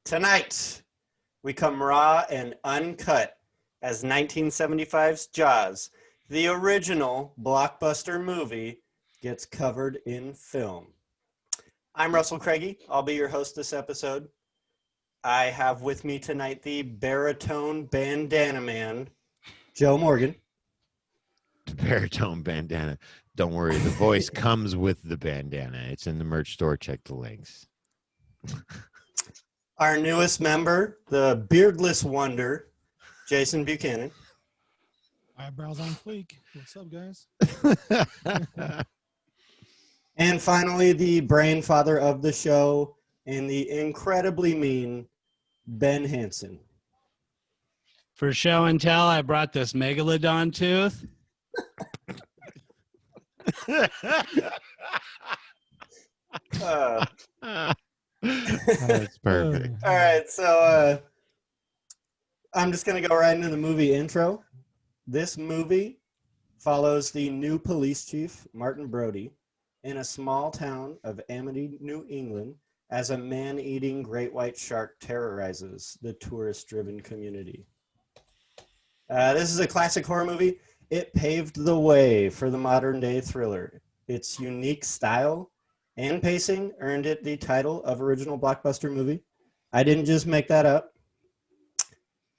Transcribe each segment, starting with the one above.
Tonight, we come raw and uncut as 1975's Jaws, the original blockbuster movie, gets covered in film. I'm Russell Craigie. I'll be your host this episode. I have with me tonight the baritone bandana man, Joe Morgan. The baritone bandana. Don't worry, the voice comes with the bandana. It's in the merch store. Check the links. Our newest member, the beardless wonder, Jason Buchanan. Eyebrows on fleek. What's up, guys? And finally, the brain father of the show and the incredibly mean Ben Hansen. For show and tell, I brought this megalodon tooth. That's perfect. All right, so I'm just going to go right into the movie intro. This movie follows the new police chief, Martin Brody, in a small town of Amity, New England, as a man-eating great white shark terrorizes the tourist-driven community. This is a classic horror movie. It paved the way for the modern-day thriller. Its unique style and pacing earned it the title of original blockbuster movie. I didn't just make that up.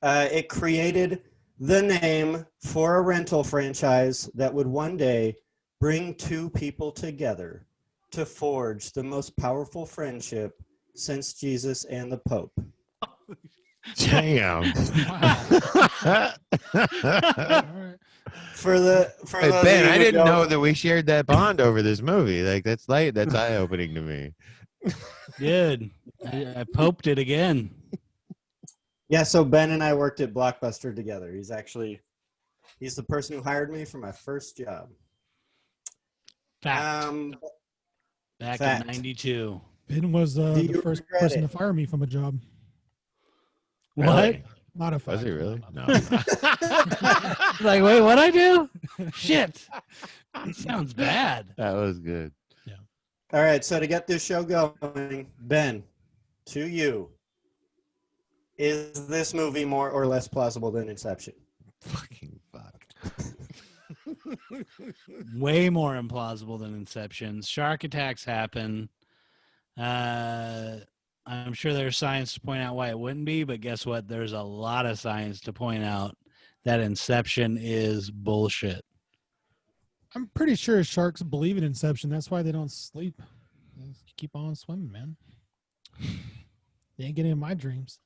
It created the name for a rental franchise that would one day bring two people together to forge the most powerful friendship since Jesus and the Pope. Damn. For those Ben, of you I who didn't don't- know that we shared that bond over this movie. Like that's eye-opening to me. Dude, I poped it again. Yeah, so Ben and I worked at Blockbuster together. He's the person who hired me for my first job. Fact. Back fact. in 92. Ben was Do the you first regret person it? to fire me from a job. Really? Not a fact. Was he really? No. Like, wait, what'd I do? Shit. It sounds bad. That was good. All right, so to get this show going, Ben, to you, is this movie more or less plausible than Inception? Fucking fuck. Way more implausible than Inception. Shark attacks happen. I'm sure there's science to point out why it wouldn't be, but guess what? There's a lot of science to point out that Inception is bullshit. I'm pretty sure sharks believe in Inception. That's why they don't sleep. They just keep on swimming, man. They ain't getting in my dreams.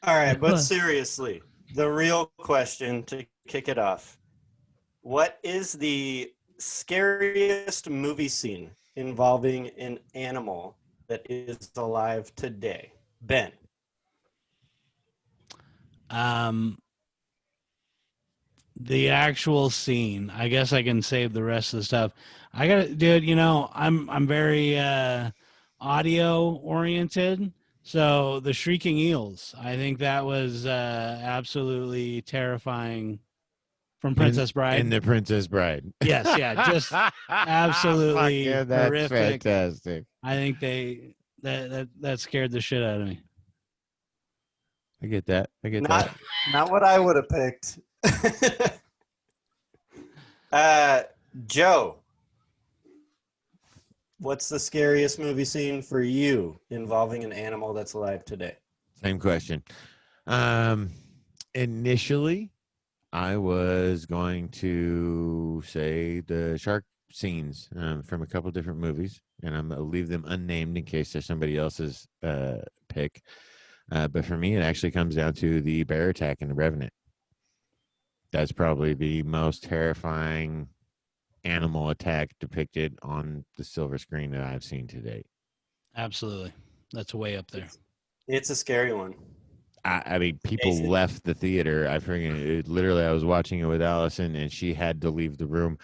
All right, but seriously, the real question to kick it off. What is the scariest movie scene involving an animal that is alive today? Ben. The actual scene. I guess I can save the rest of the stuff. I got, dude. You know, I'm very audio oriented. So the shrieking eels. I think that was absolutely terrifying. From Princess Bride. In the Princess Bride. Yes, yeah, just absolutely Fuck yeah, that's horrific. fantastic. I think that scared the shit out of me. I get that. Not what I would have picked. Joe, what's the scariest movie scene for you involving an animal that's alive today? Same question. Initially, I was going to say the shark scenes from a couple different movies, and I'm going to leave them unnamed in case there's somebody else's pick. But for me, it actually comes down to the bear attack in The Revenant. That's probably the most terrifying animal attack depicted on the silver screen that I've seen to date. Absolutely. That's way up there. It's a scary one. I mean, people Jason. left the theater. I was watching it with Allison, and she had to leave the room.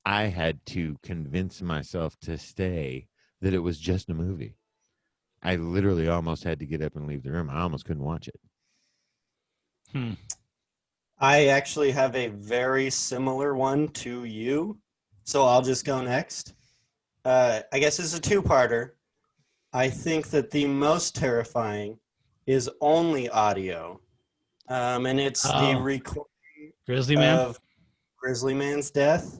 I had to convince myself to stay that it was just a movie. I literally almost had to get up and leave the room. I almost couldn't watch it. I actually have a very similar one to you, so I'll just go next. I guess it's a two-parter. I think that the most terrifying is only audio, and it's the Oh. recording Grizzly Man. of Grizzly Man's death.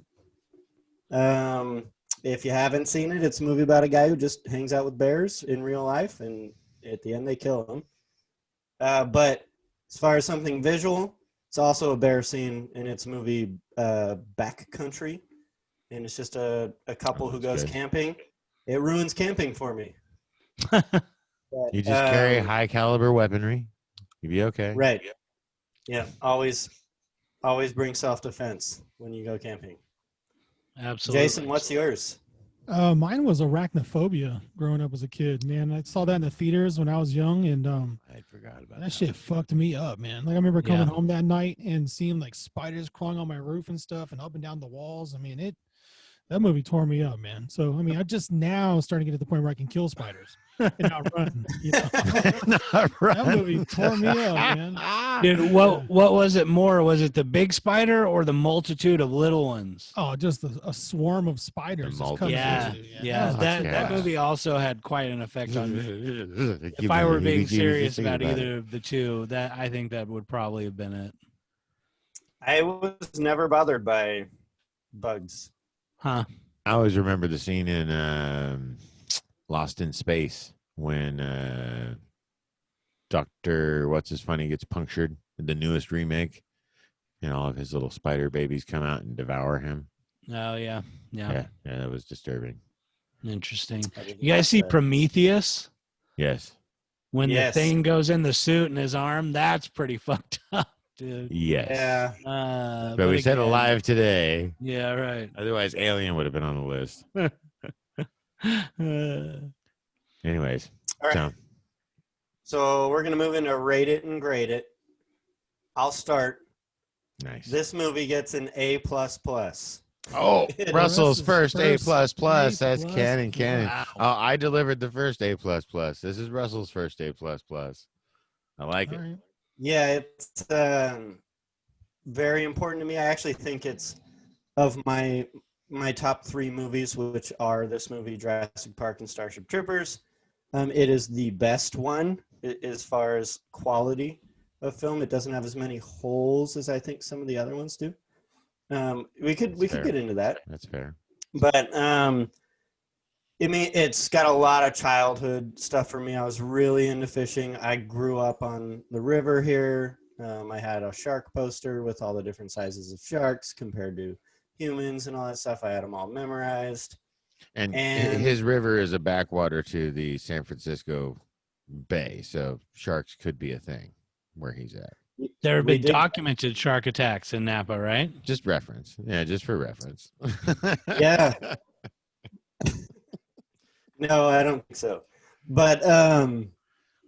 If you haven't seen it, it's a movie about a guy who just hangs out with bears in real life, and at the end they kill him. But as far as something visual, it's also a bear scene in its movie Backcountry, and it's just a couple who goes good. camping. It ruins camping for me. But, You just carry high caliber weaponry. You'll be okay. Right. Yeah. Always bring self-defense when you go camping. Absolutely. Jason, what's yours? Mine was arachnophobia growing up as a kid, man. I saw that in the theaters when I was young, and I forgot about that shit fucked me up, man. Like I remember Yeah. coming home that night and seeing like spiders crawling on my roof and stuff and up and down the walls. I mean, that movie tore me up, man. So I mean, I just now starting to get to the point where I can kill spiders and not run. You know? That movie tore me up, man. Dude, what was it more? Was it the big spider or the multitude of little ones? Oh, just a swarm of spiders. Just coming Yeah, at you. yeah. That was That movie also had quite an effect on me. If I were being serious about either of the two, that I think that would probably have been it. I was never bothered by bugs. Huh. I always remember the scene in Lost in Space when Dr. What's His Funny gets punctured, the newest remake, and all of his little spider babies come out and devour him. Oh, yeah. Yeah, that was disturbing. Interesting. I didn't You guys watch see that. Yes. Prometheus? When Yes. the thing goes in the suit and his arm, that's pretty fucked up, dude. Yes. Yeah. But we said again, alive today. Yeah, right. Otherwise, Alien would have been on the list. Anyways, All right. So we're gonna move into rate it and grade it. I'll start. nice. This movie gets an A++. Oh, It- Russell's Russell's first A++. first That's A++. canon. Wow. Oh, I delivered the first A++. This is Russell's first A++. I like All it. right. Yeah, it's very important to me. I actually think it's of my top 3 movies, which are this movie, Jurassic Park, and Starship Troopers. It is the best one as far as quality of film. It doesn't have as many holes as I think some of the other ones do. We could fair. get into that, That's fair. but it's got a lot of childhood stuff for me. I was really into fishing. I grew up on the river here. I had a shark poster with all the different sizes of sharks compared to humans and all that stuff. I had them all memorized. And And- his river is a backwater to the San Francisco Bay, so sharks could be a thing where he's at. There have We been did- documented shark attacks in Napa, right? Just reference. Yeah, just for reference. Yeah. No, I don't think so. But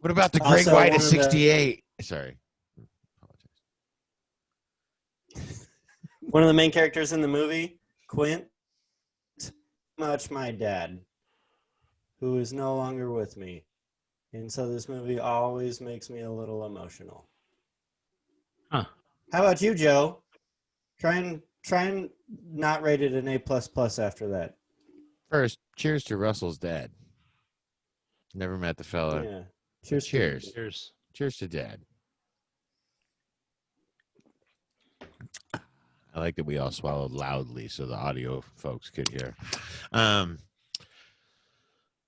What about the Great Also, White one of of the- 68? Sorry. one of the main characters in the movie, Quint, much my dad, who is no longer with me. And so this movie always makes me a little emotional. Huh. How about you, Joe? Try and not rate it an A++ after that. First, cheers to Russell's dad. Never met the fella. Yeah. Cheers. to- Cheers. Cheers. Cheers to dad. I like that we all swallowed loudly so the audio folks could hear.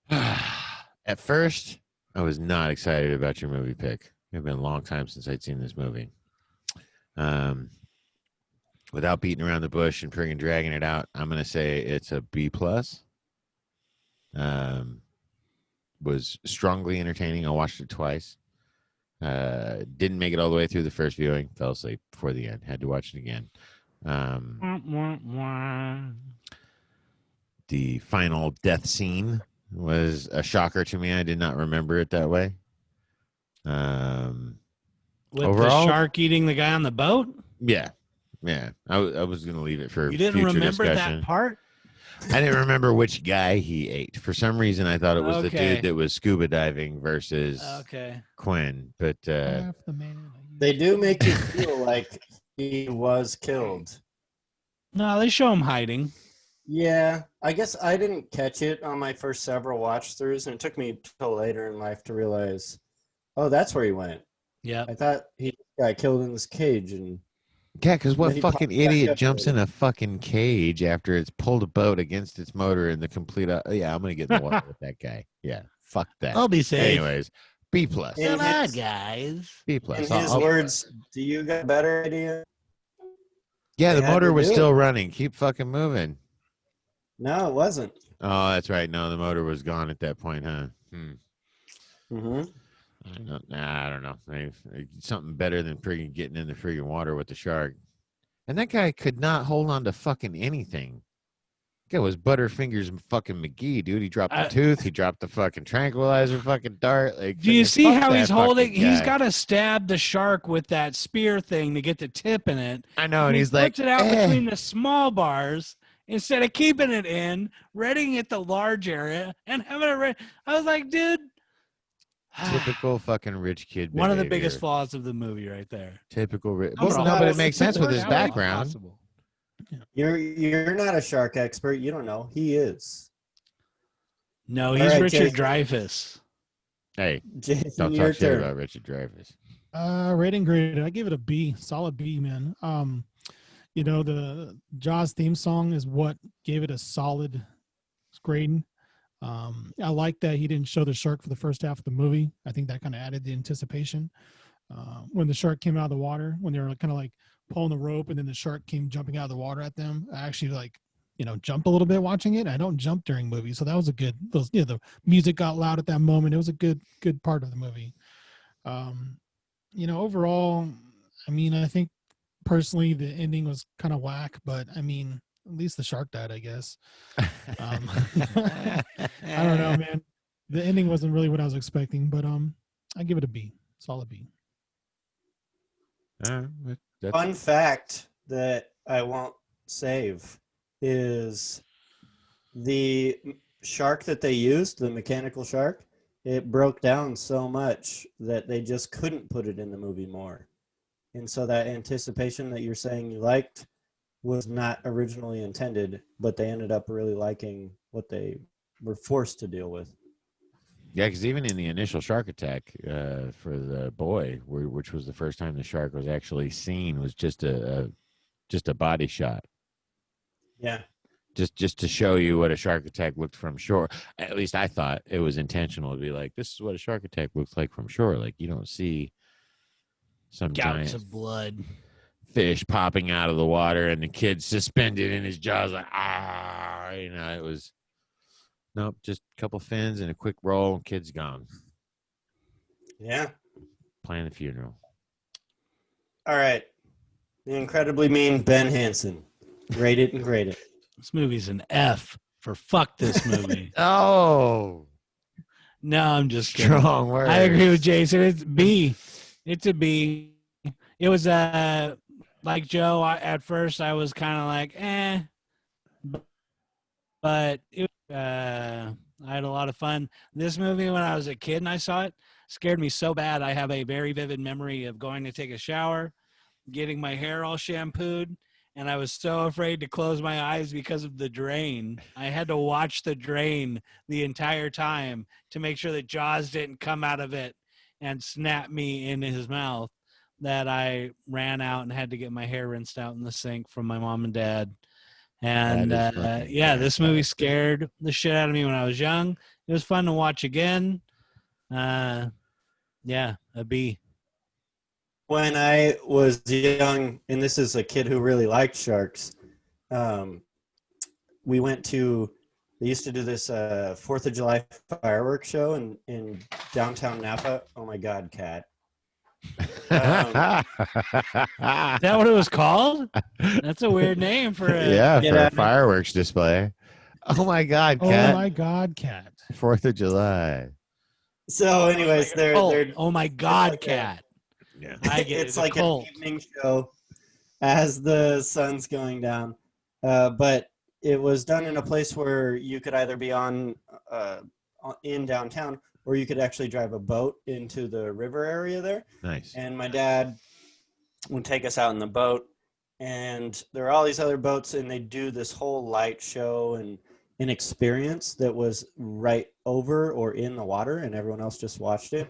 At first, I was not excited about your movie pick. It's been a long time since I'd seen this movie. Without beating around the bush and friggin' dragging it out, I'm going to say it's a B+. Was strongly entertaining. I watched it twice. Didn't make it all the way through the first viewing. Fell asleep before the end. Had to watch it again. The final death scene was a shocker to me. I did not remember it that way. With Overall- the shark eating the guy on the boat? Yeah. I was going to leave it for You didn't future remember discussion. that part? I didn't remember which guy he ate. For some reason, I thought it was the Okay. dude that was scuba diving versus Okay. Quinn. But Half the man. They do make you feel like he was killed. No, they show him hiding. Yeah, I guess I didn't catch it on my first several watch throughs, and it took me till later in life to realize Oh, that's where he went. Yep. I thought he got killed in this cage, and Yeah, because what then he fucking popped back idiot up jumps in later. a fucking cage after it's pulled a boat against its motor in the complete? Yeah, I'm gonna get in the water with that guy. Yeah, fuck that. I'll be safe. Anyways, B plus. In Come on, his- guys. B In plus. his words, do you got a better idea? Yeah, they the had motor to was do still it. running. Keep fucking moving. No, it wasn't. Oh, that's right. No, the motor was gone at that point, huh? Mm-hmm. I don't know. Something better than friggin' getting in the friggin' water with the shark. And that guy could not hold on to fucking anything. That was Butterfingers and fucking McGee, dude. He dropped the tooth. He dropped the fucking tranquilizer fucking dart. Like, Do you see fuck how that he's holding? fucking He's guy. got to stab the shark with that spear thing to get the tip in it. I know, and he he's like, puts it out between the small bars instead of keeping it in, readying it the large area, and having it ready. I was like, dude. typical fucking rich kid One of the behavior. biggest flaws of the movie, right there. Typical rich. He's Well, not no, but a- it makes sense with his How is that background. possible? You're not a shark expert. You don't know. He is. No, All he's right, Richard Jason. Dreyfuss. Hey, Jason, don't your talk shit turn. about Richard Dreyfuss. Rating graded. I give it a B, solid B, man. You know, the Jaws theme song is what gave it a solid grading. I like that he didn't show the shark for the first half of the movie. I think that kind of added the anticipation. When the shark came out of the water, when they were kind of like pulling the rope and then the shark came jumping out of the water at them, I actually jumped a little bit watching it. I don't jump during movies, so that was a good. The music got loud at that moment. It was a good part of the movie. Overall, I mean, I think personally the ending was kind of whack, but I mean, at least the shark died, I guess. I don't know, man. The ending wasn't really what I was expecting, but I give it a B, solid B. Fun fact that I won't save is the shark that they used, the mechanical shark, it broke down so much that they just couldn't put it in the movie more. And so that anticipation that you're saying you liked was not originally intended, but they ended up really liking what they were forced to deal with. Yeah, because even in the initial shark attack for the boy, which was the first time the shark was actually seen, was just a body shot. Yeah. Just to show you what a shark attack looked from shore. At least I thought it was intentional to be like, this is what a shark attack looks like from shore. Like, you don't see some Gouts giant of blood. fish popping out of the water and the kid suspended in his jaws like, it was, nope, just a couple fins and a quick roll and kid's gone. Yeah. Plan the funeral. All right. The incredibly mean Ben Hansen. Rate it and grade it. This movie's an F for fuck this movie. Oh, No, I'm just kidding. strong words. I agree with Jason. It's B. It's a B. It was like Joe. At first, I was kind of like, but I had a lot of fun. This movie, when I was a kid and I saw it, scared me so bad. I have a very vivid memory of going to take a shower, getting my hair all shampooed, and I was so afraid to close my eyes because of the drain. I had to watch the drain the entire time to make sure that Jaws didn't come out of it and snap me in his mouth, that I ran out and had to get my hair rinsed out in the sink from my mom and dad. And this movie scared the shit out of me when I was young. It was fun to watch again. A B. When I was young, and this is a kid who really liked sharks, we went to, they used to do this 4th of July fireworks show in downtown Napa. Oh my God, Cat. Is that what it was called? That's a weird name for a for a fireworks display. Oh my God, Cat. Oh my God, Cat. 4th of July. So anyways, they're oh my God, like Cat. Yeah. I get it's it. like Cult. an evening show as the sun's going down. But it was done in a place where you could either be in downtown, or you could actually drive a boat into the river area there. Nice. And my dad would take us out in the boat, and there are all these other boats, and they do this whole light show and an experience that was right over or in the water, and everyone else just watched it.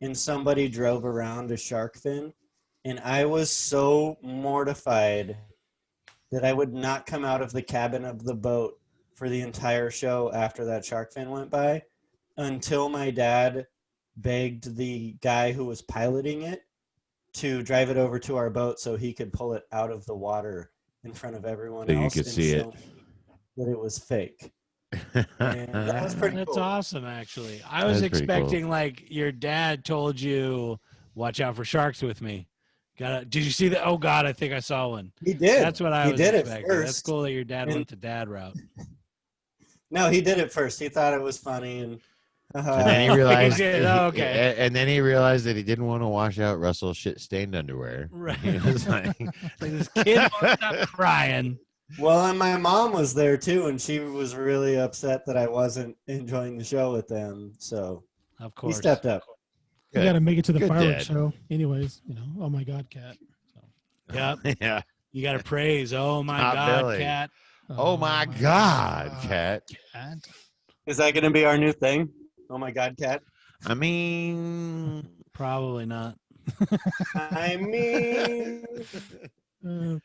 and somebody drove around a shark fin, and I was so mortified that I would not come out of the cabin of the boat for the entire show after that shark fin went by until my dad begged the guy who was piloting it to drive it over to our boat so he could pull it out of the water in front of everyone So you else could and see show it. me that it was fake. And that was pretty That's cool. awesome, actually. I was That's pretty cool. expecting like your dad told you, "Watch out for sharks with me." Did you see that? Oh God, I think I saw one. He did. That's what I He was did it expecting. first. That's cool that your dad And- went the dad route. No, he did it first. He thought it was funny, and And then he realized. He did. Oh, okay. And then he realized that he didn't want to wash out Russell's shit-stained underwear. Right. He was like, It's like this kid won't stop crying. well, and my mom was there too, and she was really upset that I wasn't enjoying the show with them. So Of he course. stepped up. You Good. got to make it to the Good fireworks dad. show. Anyways, oh my God, Cat. So, Yep. yeah. You got to praise. Oh my Top God, billing. cat. Oh my God, Cat. Cat. Is that going to be our new thing? Oh my God, Cat. I mean, Probably not. I mean,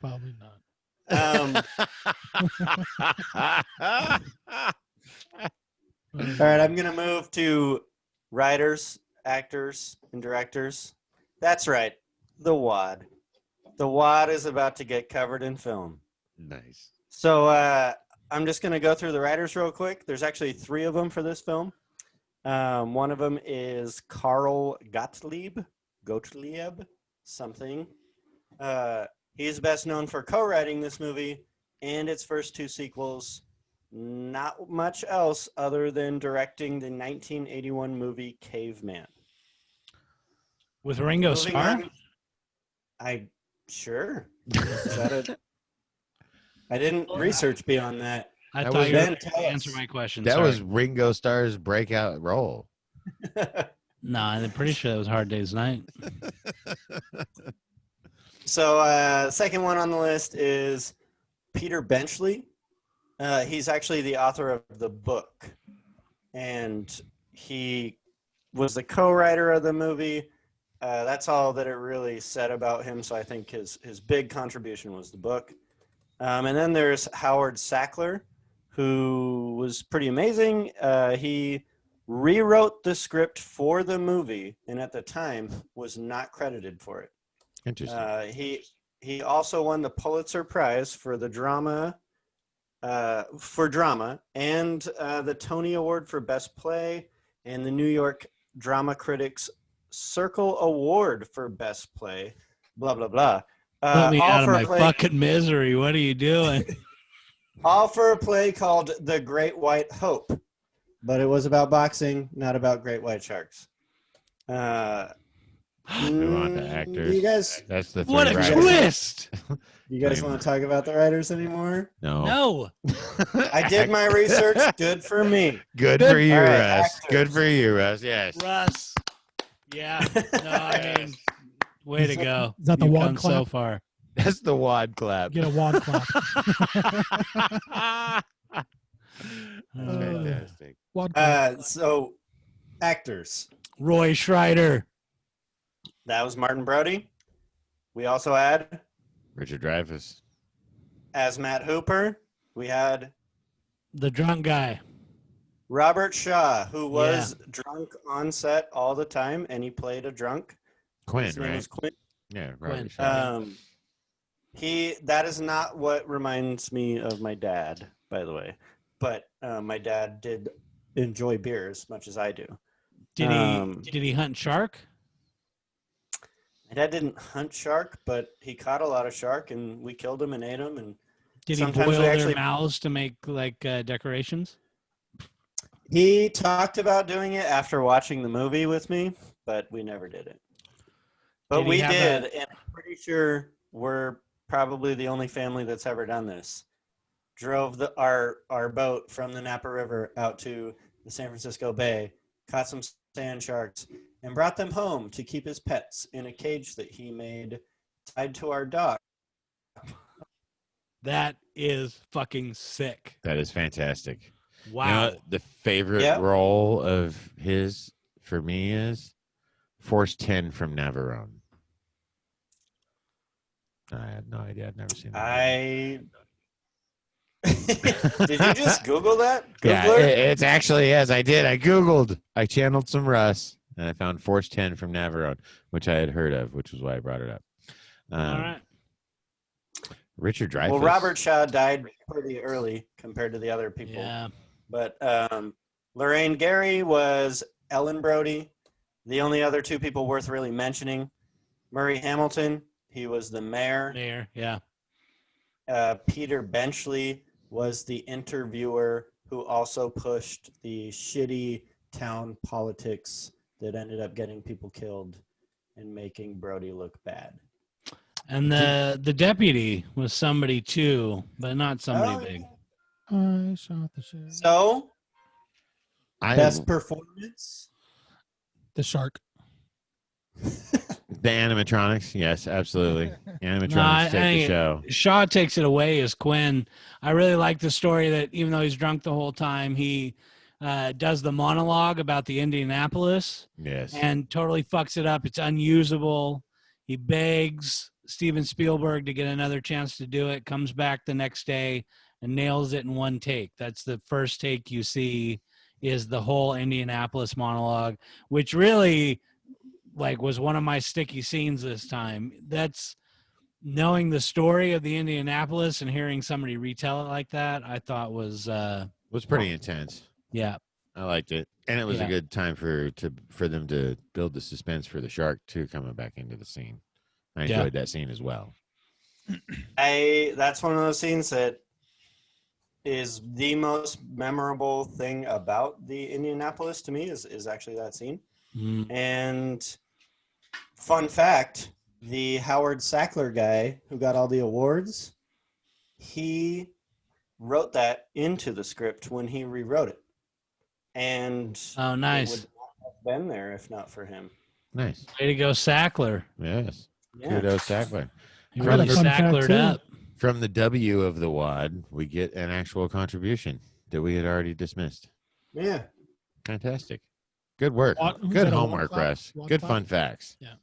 Probably not. all right, I'm going to move to writers, actors, and directors. That's right, the WAD. The WAD is about to get covered in film. nice. So I'm just going to go through the writers real quick. There's actually 3 of them for this film. One of them is Carl Gottlieb, something. He's best known for co-writing this movie and its first 2 sequels. Not much else other than directing the 1981 movie Caveman. With Ringo Moving Starr? on- Sure. Is that I didn't research beyond that. I That thought was you were Ben, going tell to us. answer my question. That Sorry. was Ringo Starr's breakout role. No, I'm pretty sure that was Hard Day's Night. So second one on the list is Peter Benchley. He's actually the author of the book, and he was the co-writer of the movie. That's all that it really said about him. So I think his big contribution was the book. And then there's Howard Sackler, who was pretty amazing. He rewrote the script for the movie, and at the time was not credited for it. Interesting. He also won the Pulitzer Prize for the drama, and the Tony Award for Best Play, and the New York Drama Critics Circle Award for Best Play. Blah blah blah. Let me all out of for a my play- fucking misery. What are you doing? All for a play called The Great White Hope, but it was about boxing, not about great white sharks. Move on to actors. You guys, That's the What a three right. twist! you guys want to talk about the writers anymore? No. No. I did my research. Good for me. Good Good. for you, All right, Russ. actors. Good for you, Russ. Yes. Russ. Yeah. No, I mean, way to go. Is that the You've wad come so clap? far. That's the WAD clap. Get a wad clap. That's fantastic. Wad clap. So, actors. Roy Schreider. That was Martin Brody. We also had, Richard Dreyfuss. as Matt Hooper, we had The drunk guy. Robert Shaw, who was drunk on set all the time, and he played a drunk. Quinn, His name right? was Quinn. Yeah, Quinn. Robert Shaw. That is not what reminds me of my dad, by the way. But my dad did enjoy beer as much as I do. Did he hunt shark? My dad didn't hunt shark, but he caught a lot of shark, and we killed him and ate him. And Did he sometimes boil we their actually- mouths to make like decorations? he talked about doing it after watching the movie with me, but we never did it. But Did he we have did, and I'm pretty sure we're probably the only family that's ever done this. Drove our boat from the Napa River out to the San Francisco Bay, caught some sand sharks, and brought them home to keep as pets in a cage that he made tied to our dock. That is fucking sick. That is fantastic. Wow. You know what the favorite Yep. role of his for me is Force 10 from Navarone. I had no idea. I'd never seen that. Did you just Google that? Yeah, Googler? it's actually, yes, I did. I Googled. I channeled some Russ, and I found Force 10 from Navarone, which I had heard of, which was why I brought it up. All right. Richard Dreyfuss. Well, Robert Shaw died pretty early compared to the other people. Yeah. But Lorraine Gary was Ellen Brody. The only other two people worth really mentioning, Murray Hamilton, he was the mayor. Mayor, yeah. Peter Benchley was the interviewer who also pushed the shitty town politics that ended up getting people killed and making Brody look bad. And the deputy was somebody too, but not somebody big. I shot the shit. So, best performance? The shark. The animatronics, yes, absolutely. Animatronics take the show. Shaw takes it away as Quinn. I really like the story that even though he's drunk the whole time, he does the monologue about the Indianapolis. Yes. And totally fucks it up. It's unusable. He begs Steven Spielberg to get another chance to do it, comes back the next day and nails it in one take. That's the first take you see is the whole Indianapolis monologue, which really was one of my sticky scenes this time. That's knowing the story of the Indianapolis and hearing somebody retell it like that, I thought was pretty intense. Yeah. I liked it. And it was a good time for them to build the suspense for the shark too coming back into the scene. I enjoyed that scene as well. That's one of those scenes that is the most memorable thing about the Indianapolis to me is actually that scene. Mm. And fun fact, the Howard Sackler guy who got all the awards, he wrote that into the script when he rewrote it. And oh, nice. It would not have been there if not for him. Nice. Way to go, Sackler. Yes. Yeah. Kudos, Sackler. He really Sacklered up. From the W of the WAD, we get an actual contribution that we had already dismissed. Yeah. Fantastic. Good work. Good homework, Russ. Good fun facts. Yeah.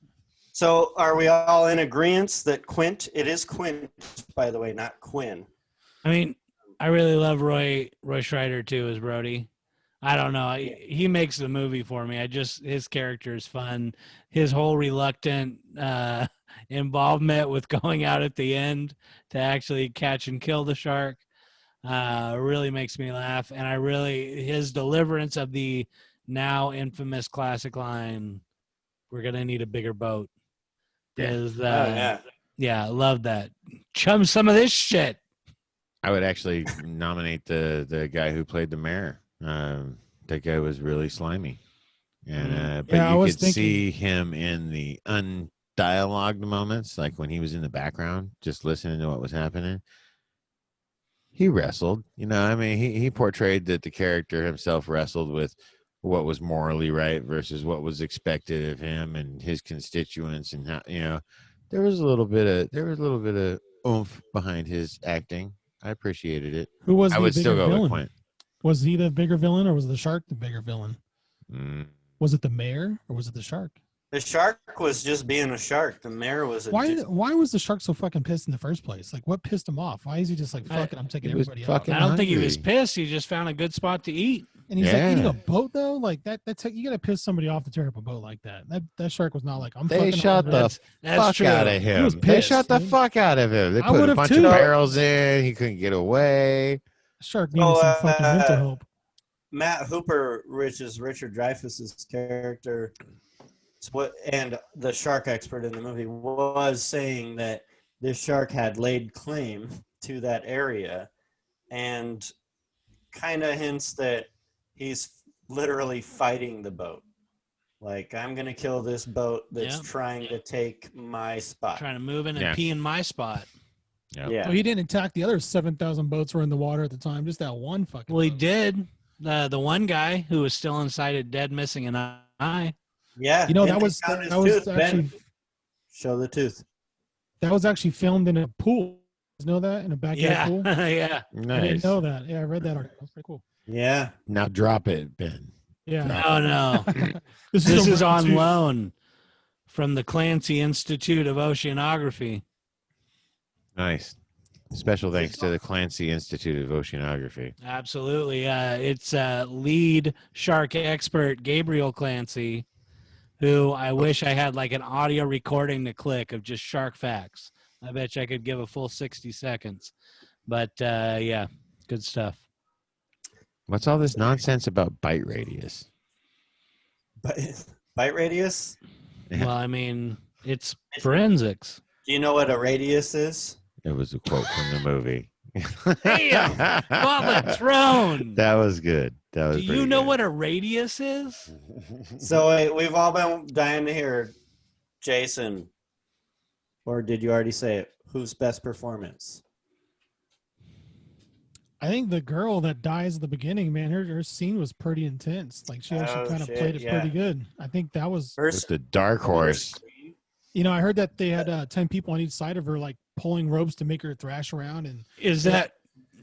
So are we all in agreement that Quint, it is Quint, by the way, not Quinn. I mean, I really love Roy Schreider too as Brody. I don't know. He makes the movie for me. His character is fun. His whole reluctant involvement with going out at the end to actually catch and kill the shark really makes me laugh. And his deliverance of the now infamous classic line, "We're going to need a bigger boat." I love that. Chum some of this shit. I would actually nominate the guy who played the mayor. That guy was really slimy, and but you could see him in the undialogued moments, like when he was in the background, just listening to what was happening. He wrestled, I mean, he portrayed that the character himself wrestled with what was morally right versus what was expected of him and his constituents, and how there was a little bit of oomph behind his acting. I appreciated it. Who was I the would bigger still go villain? with Quint. Was he the bigger villain, or was the shark the bigger villain? Was it the mayor, or was it the shark? The shark was just being a shark. The mayor was Why was the shark so fucking pissed in the first place? Like, what pissed him off? Why is he just like, fuck it, I'm taking everybody out? I don't think he was pissed. He just found a good spot to eat. And he's like eating a boat though? Like that's you gotta piss somebody off to tear up a boat like that. That shark was not like, I'm They fucking shot the fuck out of him. They shot the fuck out of him. They put a bunch of barrels in. He couldn't get away. Shark needed some fucking mental help. Matt Hooper, Richard Dreyfuss's character, and the shark expert in the movie, was saying that this shark had laid claim to that area, and kind of hints that he's literally fighting the boat. Like, I'm going to kill this boat that's trying to take my spot. Trying to move in and pee in my spot. Yeah. So he didn't attack the other 7,000 boats were in the water at the time. Just that one fucking Well, he boat. did. The one guy who was still inside it, dead, missing an eye. Yeah. That was actually... Show the tooth. That was actually filmed in a pool. You know that? In a backyard pool? Yeah. Nice. I didn't know that. Yeah, I read that article. That's pretty cool. Yeah. Now drop it, Ben. Yeah. No. This is is a on tooth. loan. from the Clancy Institute of Oceanography. Nice. Special thanks to the Clancy Institute of Oceanography. Absolutely. It's lead shark expert Gabriel Clancy, who I wish I had like an audio recording to click of just shark facts. I bet you I could give a full 60 seconds. But yeah, good stuff. What's all this nonsense about bite radius? Bite radius? Yeah. Well, I mean, it's forensics. Do you know what a radius is? It was a quote from the movie. Damn! Gauntlet thrown! That was good. That was Do you pretty know good. what a radius is? So we've all been dying to hear, Jason, or did you already say it? Whose best performance? I think the girl that dies at the beginning, man, her scene was pretty intense. Like she actually Oh, kind of shit, played it pretty yeah. good. I think that was, With the dark horse. you know, I heard that they had 10 people on each side of her, like pulling ropes to make her thrash around, and Is that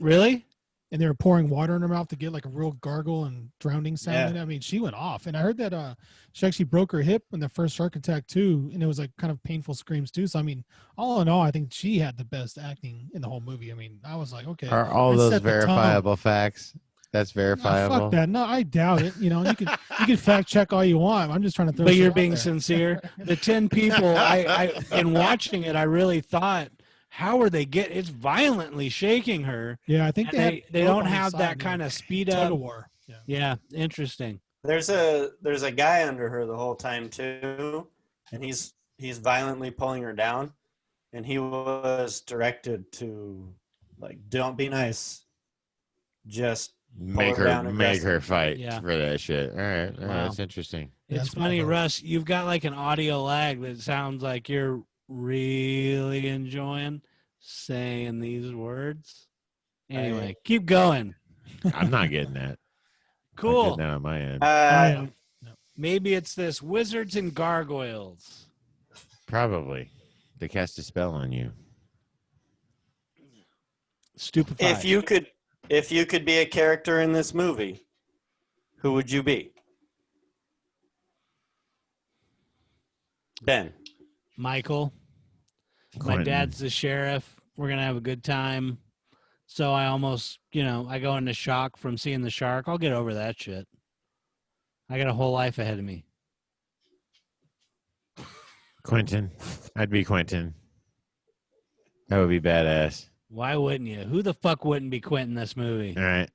really? they were pouring water in her mouth to get like a real gargle and drowning sound. Yeah. And I mean, she went off. And I heard that she actually broke her hip in the first shark attack too, and it was like kind of painful screams too. So I mean, all in all, I think she had the best acting in the whole movie. I mean, I was like, okay, Are all I those set the tone. verifiable facts? That's No, verifiable. fuck that. No, I doubt it. You know, you can fact check all you want. I'm just trying to throw. But shit you're out being there. sincere. The 10 people, I in watching it, I really thought, how are they it's violently shaking her. Yeah, I think And they they rope don't on each have side, that man. kind of speed Tug up. of war. Yeah. Yeah, interesting. There's a guy under her the whole time too, and he's violently pulling her down, and he was directed to like, don't be nice, just Make her down her and make dress her fight Yeah. for that shit. All right, Wow. that's interesting. Yeah, It's that's what I funny, heard. Russ, you've got like an audio lag that sounds like you're really enjoying saying these words. Anyway, keep going. I'm not getting that. Not Cool. getting that on my end. yeah. Maybe it's this Wizards and Gargoyles. Probably. They cast a spell on you. Stupefied. if you could be a character in this movie, who would you be? Ben. Michael, my Quentin. dad's the sheriff. We're going to have a good time. So I almost, I go into shock from seeing the shark. I'll get over that shit. I got a whole life ahead of me. Quentin. I'd be Quentin. That would be badass. Why wouldn't you? Who the fuck wouldn't be Quentin this movie? All right.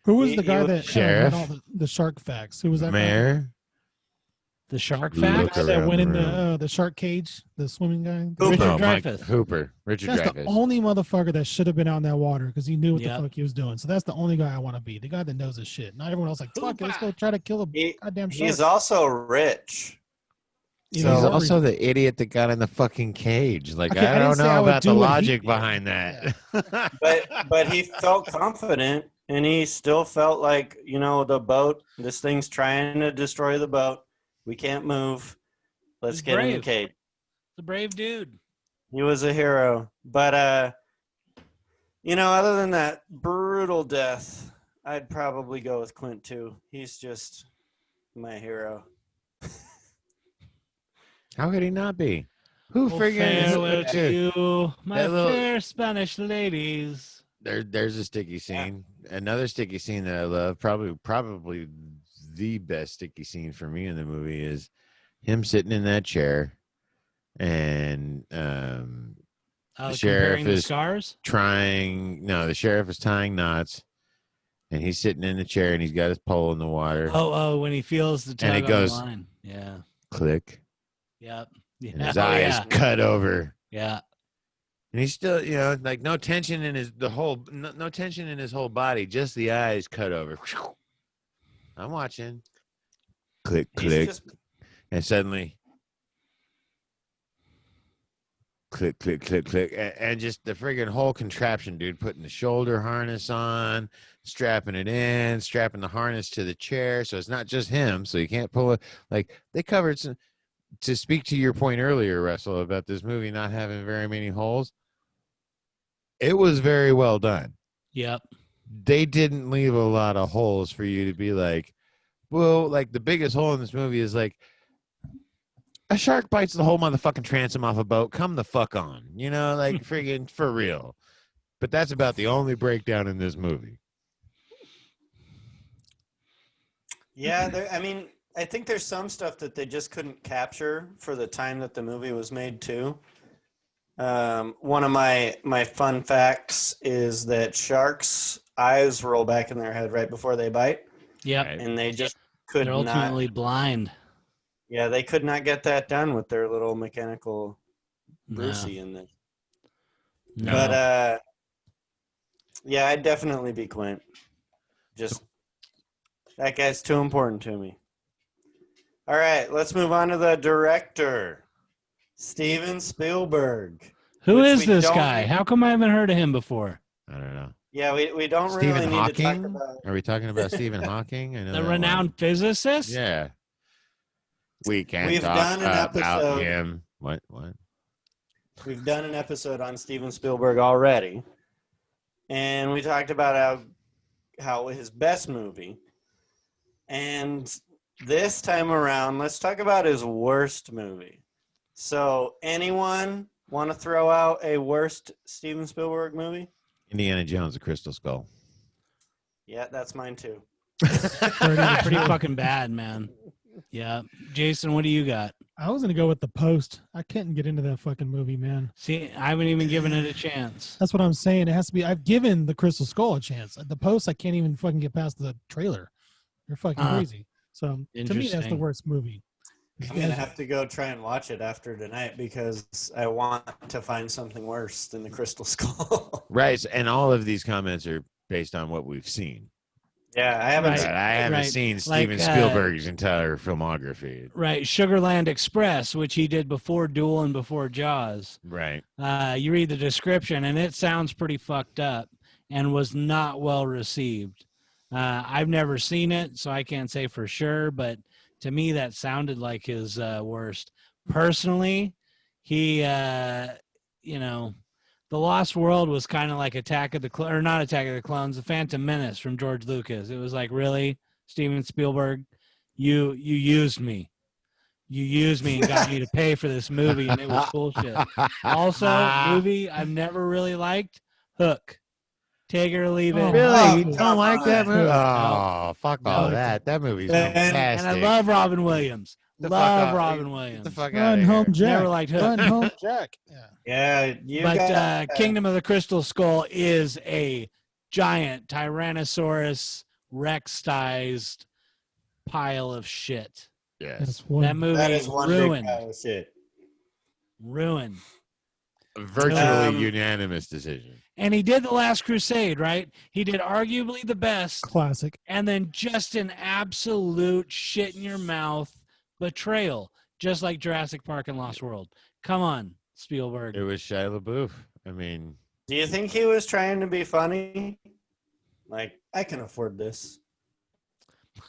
Who was He- the he guy was that sheriff. had all the shark facts? Who was that? guy? Mayor. The shark Look The facts? guy that around went in the room. the shark cage, the swimming guy. Hooper. Richard No, Mike Dreyfuss. Hooper. Richard That's Dreyfuss. the only motherfucker that should have been out in that water because he knew what Yep. the fuck he was doing. So that's the only guy I want to be. The guy that knows his shit. Not everyone else like, fuck it, let's go try to kill a He- goddamn shark. He's also rich. You so- know, He's every- also the idiot that got in the fucking cage. Like, Okay, I I didn't don't say I know would about do the what he logic did. behind that. But he felt confident, and he still felt like, the boat, this thing's trying to destroy the boat. We can't move. Let's He's get in the brave. cage. The brave dude. He was a hero. But other than that brutal death, I'd probably go with Clint too. He's just my hero. How could he not be? Who Oh, friggin' farewell to dude, you, my that little- fair Spanish ladies. There's a sticky scene. Another sticky scene that I love, probably the best sticky scene for me in the movie is him sitting in that chair and The sheriff comparing the is scars. the sheriff is tying knots and he's sitting in the chair and he's got his pole in the water. Oh, when he feels the tug it on goes- the line. Yeah. Click. Yep. Yeah. And his Oh, eyes yeah. cut over. Yeah. And he's still, like no tension in no tension in his whole body, just the eyes cut over. I'm watching. Click, He's click. just- And suddenly, click, click, click, click. And just the friggin' whole contraption, dude, putting the shoulder harness on, strapping it in, strapping the harness to the chair. So it's not just him. So you can't pull it. Like, they covered some. To speak to your point earlier, Russell, about this movie not having very many holes, it was very well done. Yep. They didn't leave a lot of holes for you to be like, well, like the biggest hole in this movie is like, a shark bites the whole motherfucking transom off a boat. Come the fuck on, like friggin' for real. But that's about the only breakdown in this movie. Yeah, I mean, I think there's some stuff that they just couldn't capture for the time that the movie was made too. One of my fun facts is that sharks' eyes roll back in their head right before they bite, Yep. Right. and they just could They're not. ultimately blind. Yeah, they could not get that done with their little mechanical No. Brucey in this. No. But yeah, I'd definitely be Quint. Just that guy's too important to me. All right, let's move on to the director, Steven Spielberg. Who which is we this don't guy? re- How come I haven't heard of him before? I don't know. Yeah, we don't Stephen really need to talk Hawking? about. Are we talking about Stephen Hawking? I know The that renowned one. physicist? Yeah. We can't We've talk done an about episode. him. What? We've done an episode on Steven Spielberg already, and we talked about how his best movie. And this time around, let's talk about his worst movie. So, anyone want to throw out a worst Steven Spielberg movie? Indiana Jones, the Crystal Skull. Yeah, that's mine too. Pretty fucking bad, man. Yeah. Jason, what do you got? I was gonna go with The Post. I couldn't get into that fucking movie, man. See, I haven't even given it a chance. That's what I'm saying. It has to be. I've given The Crystal Skull a chance. The Post, I can't even fucking get past the trailer. They're fucking crazy. So to me, that's the Interesting. worst movie. I'm gonna have to go try and watch it after tonight because I want to find something worse than the Crystal Skull. Right. And all of these comments are based on what we've seen. Yeah, I haven't. Right. I haven't seen Steven Spielberg's entire filmography. Right. Sugarland Express, which he did before Duel and before Jaws. Right. You read the description, and it sounds pretty fucked up and was not well received. I've never seen it, so I can't say for sure, but to me, that sounded like his worst. Personally, he, The Lost World was kind of like Attack of the or not Attack of the Clones, The Phantom Menace from George Lucas. It was like, really, Steven Spielberg, you used me. You used me and got me to pay for this movie, and it was bullshit. Also, movie I've never really liked, Hook. Take it or leave it. Really? You come don't like that on. movie? No. Oh, fuck all No. that. That movie's And fantastic. And I love Robin Williams. The fuck Love out- Robin Get Williams. the fuck out Run of home, here. Jack. Never liked Hook. Run home, Jack. Yeah. Yeah, you But got Kingdom of the Crystal Skull is a giant Tyrannosaurus Rex-sized pile of shit. Yes. That's one. That movie that is one ruined. big pile of shit. Ruined. Virtually unanimous decision. And he did The Last Crusade, right? He did arguably the best, Classic. and then just an absolute shit in your mouth betrayal, just like Jurassic Park and Lost World. Come on, Spielberg. It was Shia LaBeouf. I mean, Do you think he was trying to be funny? Like, I can afford this.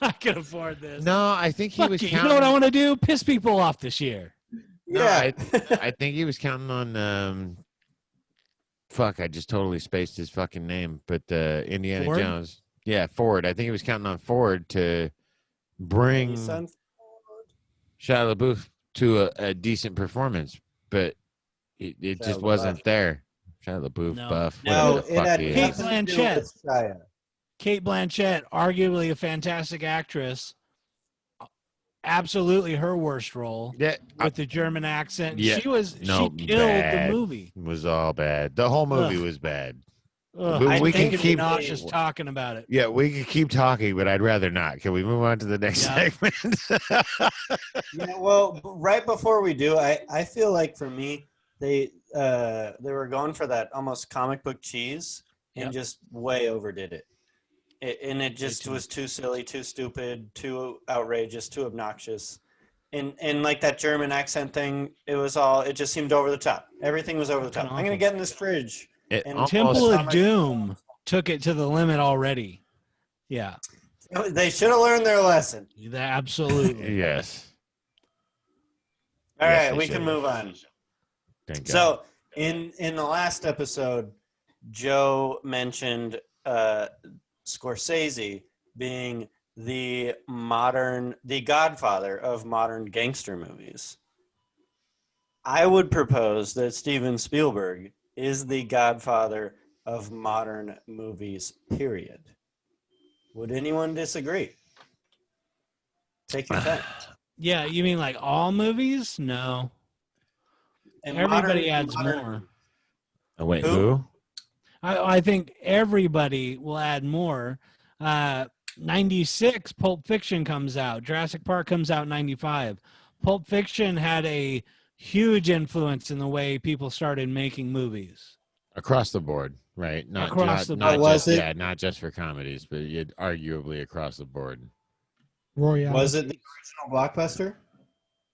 I can afford this. no, I think he Fuck was you. counting. You know what I want to do? Piss people off this year. No, Yeah. I think he was counting on. Fuck, I just totally spaced his fucking name. But Indiana Ford? Jones. Yeah, Ford. I think he was counting on Ford to bring Son- Shia LaBeouf to a decent performance, but it Shia just LaBeouf. wasn't there. Shia LaBeouf, No. buff, No, whatever the it fuck had he Kate is. nothing to do Blanchett. with Shia. Kate Blanchett, arguably a fantastic actress. Absolutely her worst role Yeah, with the German accent. Yeah, She killed bad. the movie. It was all bad. The whole movie Ugh. was bad. Ugh, But I we think can it's keep- nauseous talking about it. Yeah, we could keep talking, but I'd rather not. Can we move on to the next Yeah. segment? Yeah, well, right before we do, I feel like for me, they were going for that almost comic book cheese and Yep. just way overdid it. It just too. was too silly, too stupid, too outrageous, too obnoxious. And like that German accent thing, it just seemed over the top. Everything was over the top. Fucking I'm gonna awful. get in this fridge. It And almost- Temple of Comic- Doom took it to the limit already. Yeah, They should have learned their lesson. absolutely. yes. All Yes, right, they we should. can move on. Thank God. So in the last episode, Joe mentioned Scorsese being the godfather of modern gangster movies. I would propose that Steven Spielberg is the godfather of modern movies, period. Would anyone disagree? Take your time. Yeah, you mean like all movies? No. And Everybody adds modern more. Oh, wait, Who? who? I think everybody will add more. 96, Pulp Fiction comes out. Jurassic Park comes out in 95. Pulp Fiction had a huge influence in the way people started making movies. Across the board, right? Across the not board. Was just it- yeah, not just for comedies, but arguably across the board. Royale. Was it the original blockbuster?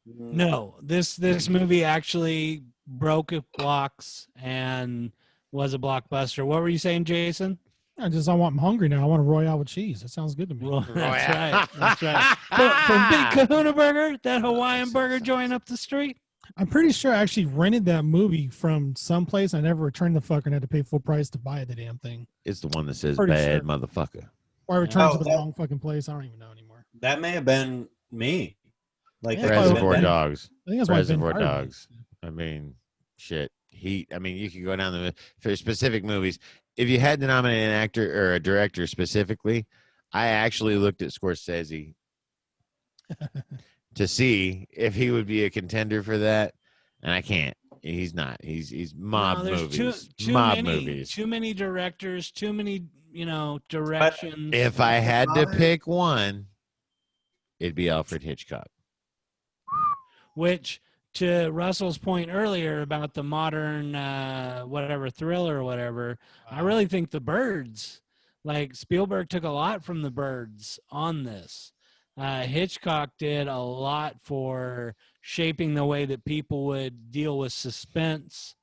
No, this movie actually broke blocks and was a blockbuster. What were you saying, Jason? I'm hungry now. I want a Royale with cheese. That sounds good to me. That's right. That's right. From Big Kahuna Burger, that Hawaiian burger joint up the street. I'm pretty sure I actually rented that movie from someplace. I never returned the fucker and had to pay full price to buy the damn thing. It's the one that says Pretty bad sure. motherfucker. Or I returned Oh, to the that- wrong fucking place. I don't even know anymore. That may have been me. Like Yeah, that could have Reservoir been- Dogs. I think that's why Ben Reservoir fired me. Dogs. I mean, shit. Heat. I mean, you could go down for specific movies. If you had to nominate an actor or a director specifically, I actually looked at Scorsese to see if he would be a contender for that, and I can't. He's not. He's mob No, there's movies. Too mob many, movies. Too many directors. Too many, directions. If I had to Modern- pick one, it'd be Alfred Hitchcock. Which, to Russell's point earlier about the modern whatever thriller or whatever, I really think the Birds, like Spielberg took a lot from the Birds on this. Hitchcock did a lot for shaping the way that people would deal with suspense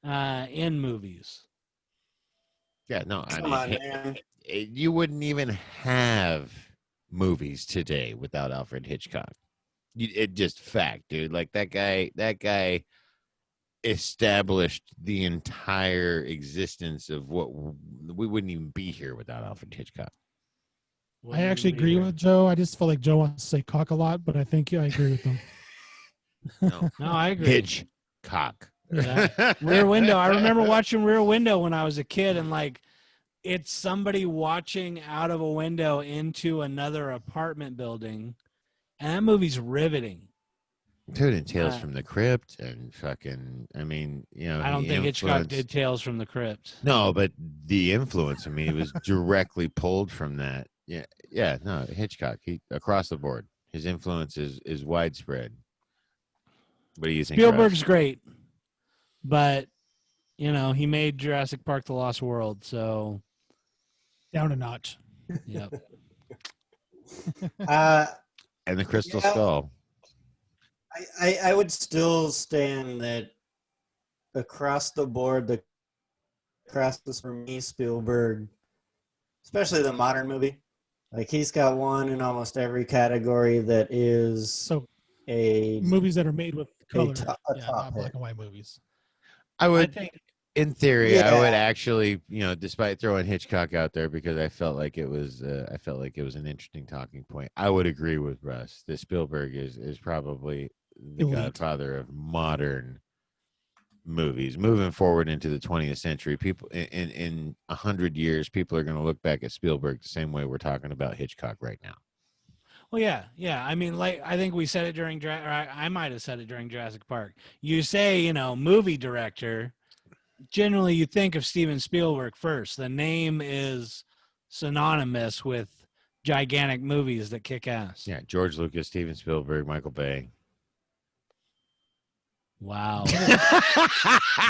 in movies. Yeah, no, Come on, man. you wouldn't even have movies today without Alfred Hitchcock. It just fact, dude. Like that guy established the entire existence of what we wouldn't even be here without Alfred Hitchcock. I actually agree with Joe. I just feel like Joe wants to say cock a lot, but I think I agree with him. No, No, I agree. Hitchcock. Yeah. Rear Window. I remember watching Rear Window when I was a kid, and like, it's somebody watching out of a window into another apartment building, and that movie's riveting. Dude, and Tales from the Crypt and fucking, I mean, I don't think Hitchcock did Tales from the Crypt. No, but the influence, I mean, it was directly pulled from that. Yeah, no, Hitchcock, he across the board. His influence is widespread. What do you think? Spielberg's great, but he made Jurassic Park: The Lost World, so Down a notch. yep. And the Crystal Yeah. Skull. I would still stand that across the board, for me, Spielberg, especially the modern movie, like he's got one in almost every category that is So a movies that are made with color, a yeah, top not black hit. and white movies. I I would, think in theory, I Yeah. would actually, despite throwing Hitchcock out there because I felt like it was an interesting talking point. I would agree with Russ that Spielberg is probably the Elite. godfather of modern movies. Moving forward into the 20th century, people in 100 years, people are going to look back at Spielberg the same way we're talking about Hitchcock right now. Well, yeah. I mean, like I think we said it during, or I might have said it during Jurassic Park. You say, movie director. Generally, you think of Steven Spielberg first. The name is synonymous with gigantic movies that kick ass. Yeah, George Lucas, Steven Spielberg, Michael Bay. Wow.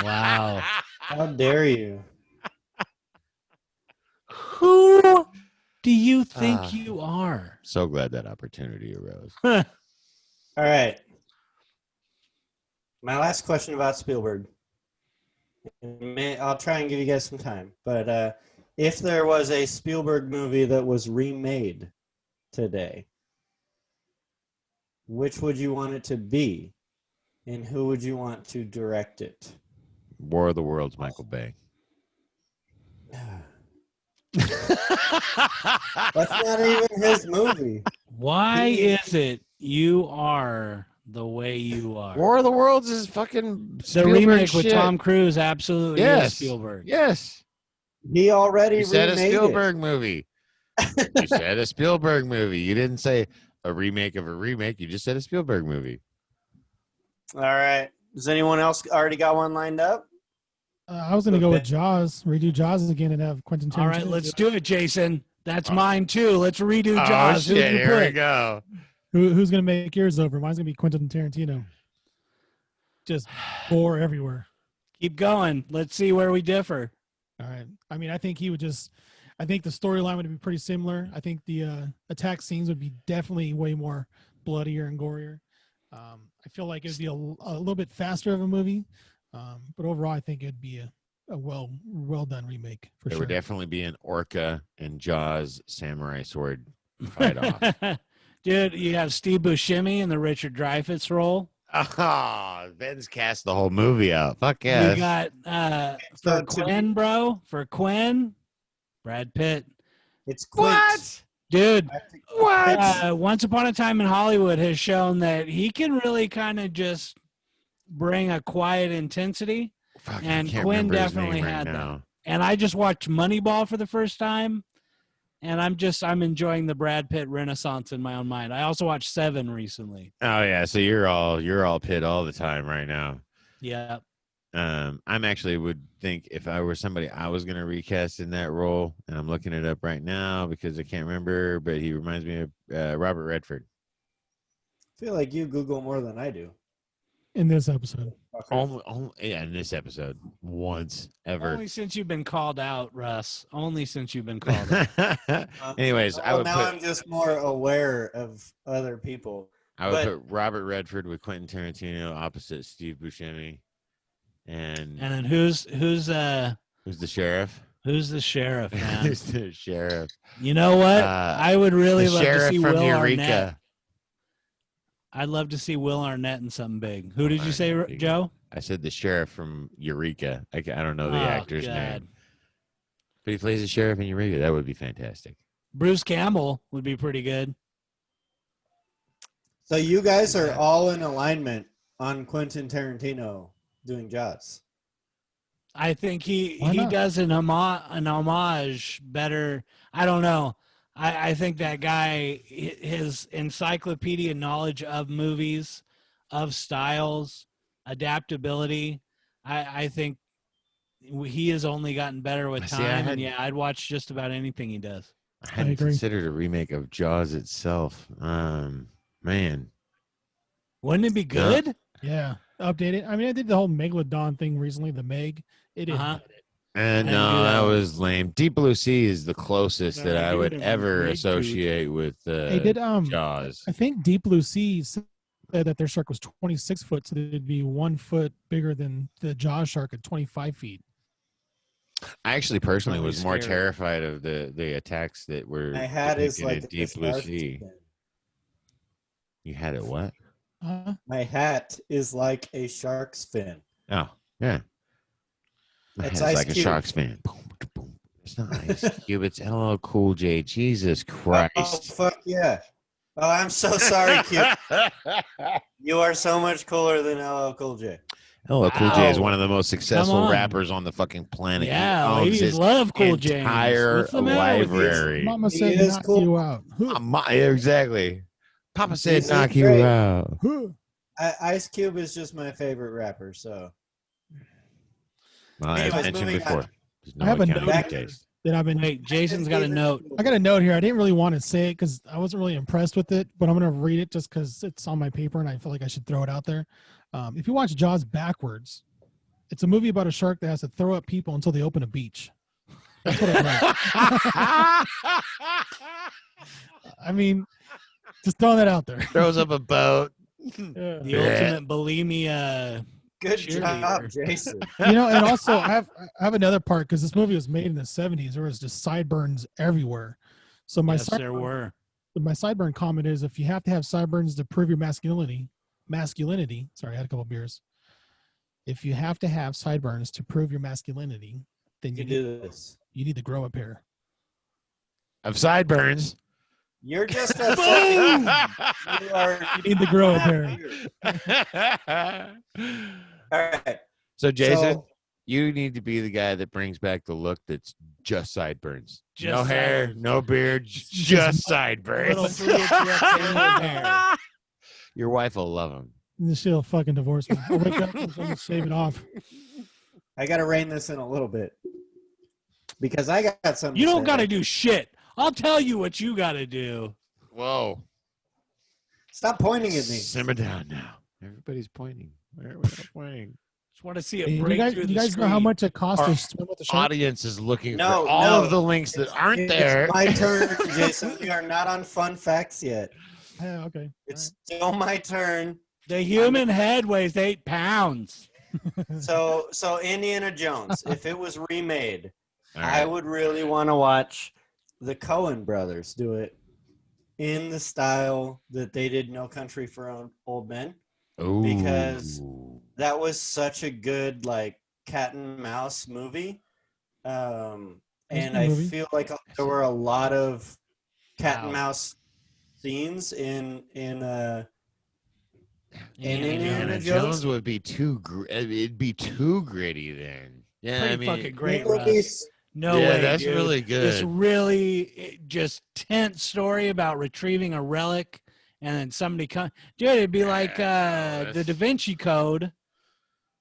Wow. How dare you? Who do you think Ah. you are? So glad that opportunity arose. All right. My last question about Spielberg. I'll try and give you guys some time, but if there was a Spielberg movie that was remade today, which would you want it to be, and who would you want to direct it? War of the Worlds, Michael Bay. That's not even his movie. Why is it you are The Way You Are. War of the Worlds is fucking The Spielberg remake shit. with Tom Cruise absolutely is Spielberg. Yes. He already You said a remade Spielberg movie. You said a Spielberg movie. You didn't say a remake of a remake. You just said a Spielberg movie. it. All right. Does anyone else already got one lined up? I was going to go with Jaws, redo Jaws again and have Quentin Tarantino. All right, let's do it, Jason. That's Oh. mine too. Let's redo Oh, Jaws. shit. Who'd you Here we pick? go. Who's going to make yours over? Mine's going to be Quentin Tarantino. Just gore everywhere. Keep going. Let's see where we differ. All right. I mean, I think he would just. I think the storyline would be pretty similar. I think the attack scenes would be definitely way more bloodier and gorier. I feel like it would be a little bit faster of a movie, but overall, I think it'd be a well done remake for There sure. would definitely be an Orca and Jaws samurai sword fight off. Dude, you have Steve Buscemi in the Richard Dreyfuss role. Oh, Ben's cast the whole movie out. Fuck yeah. You got for Quinn, bro. For Quinn, Brad Pitt. It's Quint. What? Dude, What? Once Upon a Time in Hollywood has shown that he can really kind of just bring a quiet intensity. Fuck, I And can't Quinn remember his definitely name right had that. now. And I just watched Moneyball for the first time, and I'm enjoying the Brad Pitt renaissance in my own mind. I also watched Seven recently. Oh yeah, so you're all Pitt all the time right now. Yeah. I'm actually would think if I were somebody I was gonna recast in that role, and I'm looking it up right now because I can't remember, but he reminds me of Robert Redford. I feel like you Google more than I do. In this episode. Only yeah, in this episode, once ever. Only since you've been called out, Russ. Only since you've been called out. Anyways, I would now put I'm just more aware of other people. I would but- put Robert Redford with Quentin Tarantino opposite Steve Buscemi, and And then who's who's the sheriff? who's the sheriff, man? Who's the sheriff? You know what? I would really The love to sheriff see from Will Eureka. Arnett. I'd love to see Will Arnett in something big. Who did you say, Arnett. Joe? I said the sheriff from Eureka. I don't know the Oh, actor's God. name, but he plays the sheriff in Eureka. That would be fantastic. Bruce Campbell would be pretty good. So you guys are all in alignment on Quentin Tarantino doing Jaws. I think he Why not? does an homage better. I don't know. I think that guy, his encyclopedia knowledge of movies, of styles, adaptability, I think he has only gotten better with See, time. And yeah, I'd watch just about anything he does. I hadn't agree. considered a remake of Jaws itself. Man, Wouldn't it be good? Yeah. Update it. I mean, I did the whole Megalodon thing recently, the Meg. It didn't Uh-huh. hit it. and I no, do that that. was lame. Deep Blue Sea is the closest No, that I I do would it in ever Big associate with They did Jaws. I think Deep Blue Sea said that their shark was 26 foot, so they'd be 1 foot bigger than the Jaws shark at 25 feet. I actually personally Really was more scary. terrified of the attacks that were My hat is depicted in like Deep a Blue shark's Sea. fin. You had it what? My hat is like a shark's fin. Oh, yeah. My That's head is Ice like a Cube. Sharks fan. Boom, boom. It's not Ice Cube. It's LL Cool J. Jesus Oh, Christ. fuck yeah. Oh, I'm so sorry, Cube. You are so much cooler than LL Cool J. LL Cool J is Wow. one of the most Come successful on. rappers on the fucking planet. Yeah, He owns ladies his love Cool James. entire What's the matter with you? library. Mama He said is knock cool. you out. Exactly. Papa said He's knock you great. out. Ice Cube is just my favorite rapper, so. Well, as Anyways, mentioned moving before, on. there's no I have a accounting note for taste. That I've been. Wait, Jason's got a note. I got a note here. I didn't really want to say it because I wasn't really impressed with it, but I'm going to read it just because it's on my paper and I feel like I should throw it out there. If you watch Jaws backwards, it's a movie about a shark that has to throw up people until they open a beach. That's what I wrote. I mean, just throwing that out there. Throws up a boat. Yeah. The ultimate bulimia. Good Cheerleader. job, Jason. You know, and also I have another part because this movie was made in the 70s. There was just sideburns everywhere. So my Yes, there were. my sideburn comment is if you have to have sideburns to prove your masculinity, sorry, I had a couple beers. If you have to have sideburns to prove your masculinity, then You do this. you need to grow a pair. Of sideburns. You're just a fucking. You are. You need to grow a pair. All right. So, Jason, So- you need to be the guy that brings back the look that's just sideburns. Just no hair, sideburns. no beard, just Just sideburns. Little 3-inch rectangle of hair. Your wife will love him. She'll fucking divorce me. I'll wake up and she'll just shave it off. I got to rein this in a little bit because I got something. You to don't say. got to do shit. I'll tell you what you got to do. Whoa. Stop pointing at me. Simmer down now. Everybody's pointing. We're not pointing. Just want to see it Hey, break you guys, through you the guys know how screen. much it costs Our to swim with the shark? Audience is looking No, for all no. of the links that aren't It's there. my turn, Jason. We are not on fun facts yet. Yeah, okay. It's still my turn. The human head weighs 8 pounds. So Indiana Jones, if it was remade, All I right. would really want to watch the Coen brothers do it in the style that they did No Country for Old Men. because- Ooh. That was such a good like cat and mouse movie. And It was a good I movie. feel like there were a lot of cat and Wow. mouse scenes in Indiana Indiana Indiana Jones? Jones would be too. It'd be too gritty then. Yeah, Pretty I mean, fucking great, It would be Russ. No yeah, way, that's dude. really This good. really just tense story about retrieving a relic, and then somebody come. Dude, it'd be like Yeah, no, the that's- Da Vinci Code,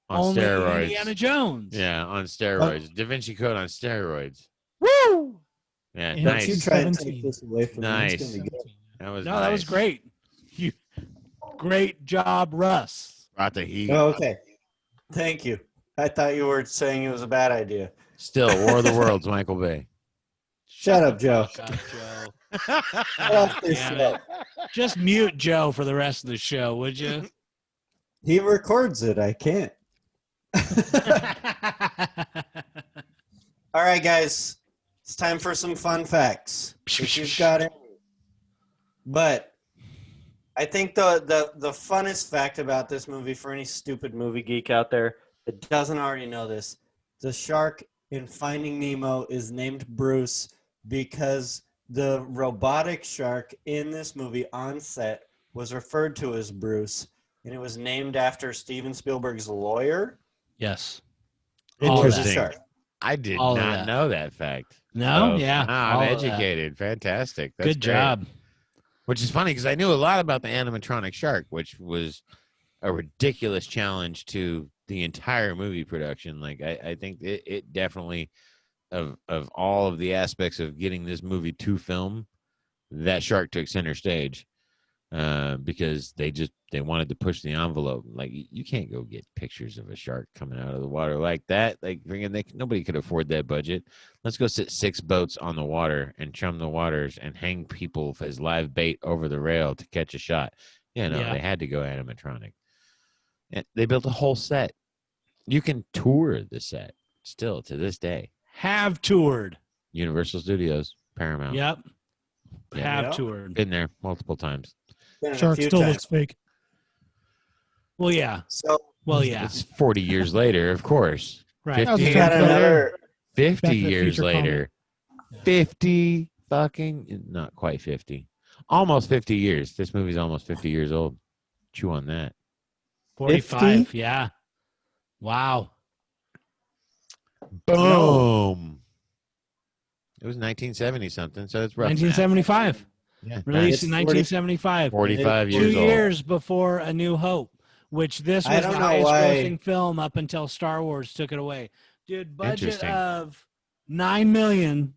On only steroids. Indiana Jones. Yeah, on steroids. Da Vinci Code on steroids. Woo! Yeah, And Don't you nice. try and 17. take this away from me. It's Nice. gonna be good. That was No, that was nice. great. You, great job, Russ. Brought the heat. Oh, okay. Thank you. I thought you were saying it was a bad idea. Still, War of the Worlds, Michael Bay. Shut the up, Joe. fuck up, Joe. Get off this Damn show. it. Just mute Joe for the rest of the show, would you? He records it. I can't. All right, guys. It's time for some fun facts. If you've got it. But I think the funnest fact about this movie for any stupid movie geek out there that doesn't already know this, the shark in Finding Nemo is named Bruce because the robotic shark in this movie on set was referred to as Bruce, and it was named after Steven Spielberg's lawyer. Yes. It was a Interesting. shark. I did All of not that. know that fact. No? So, Yeah. wow, all I'm of that. educated. Fantastic. That's Good great. job. Which is funny because I knew a lot about the animatronic shark, which was a ridiculous challenge to the entire movie production. Like I think it definitely of all of the aspects of getting this movie to film, that shark took center stage. Because they wanted to push the envelope. Like you can't go get pictures of a shark coming out of the water like that. Like nobody could afford that budget. Let's go sit 6 boats on the water and chum the waters and hang people as live bait over the rail to catch a shot. Yeah, no, Yeah. they had to go animatronic. And they built a whole set. You can tour the set still to this day. Have toured. Universal Studios, Paramount. Yep. Yeah. Have Yeah. toured. Been there multiple times. Been a Shark few still times. looks fake. Well, yeah. So Well, yeah. It's 40 years later, of course. Right. That was a we got Back to another. 50 the years Future later. comment. 50 fucking, not quite 50. Almost 50 years. This movie's almost 50 years old. Chew on that. 45. Yeah. Wow. Boom. It was 1970 something, so it's rough. 1975. Yeah, Released in It's 40 1975. 45 2 years old. years before A New Hope, which this I was don't the know highest why- grossing film up until Star Wars took it away. Dude, budget Interesting. of $9 million,